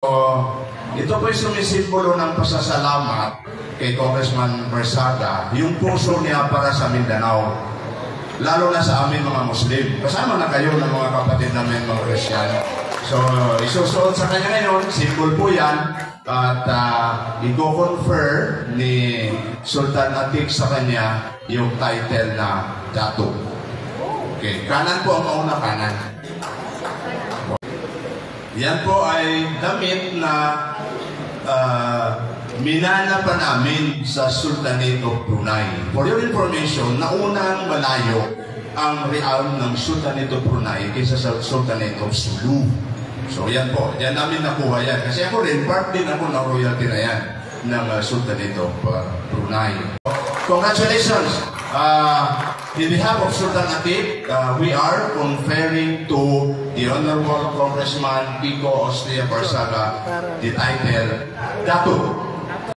Ito po'y sumisimbolo ng pasasalamat kay Congressman Barsaga, yung puso niya para sa Mindanao, lalo na sa amin mga Muslim. Kasama na kayo ng mga kapatid namin mga Kristiyano. So, isusuot sa kanya ngayon, symbol po yan, at i-confer ni Sultan Atik sa kanya yung title na Dato. Okay, kanan po ang mauna, kanan. Yan po ay damit na minana pa namin sa Sultanate of Brunei. For your information, naunang malayo ang realm ng Sultanate of Brunei kaysa sa Sultanate of Sulu. So yan po, yan namin nakuha yan. Kasi ako rin, part din ako ng royalty na yan ng Sultanate of Brunei. Congratulations! In behalf of Sultan Atik, we are conferring to the Honorable Congressman Pico Austria Barsaga the title Dato.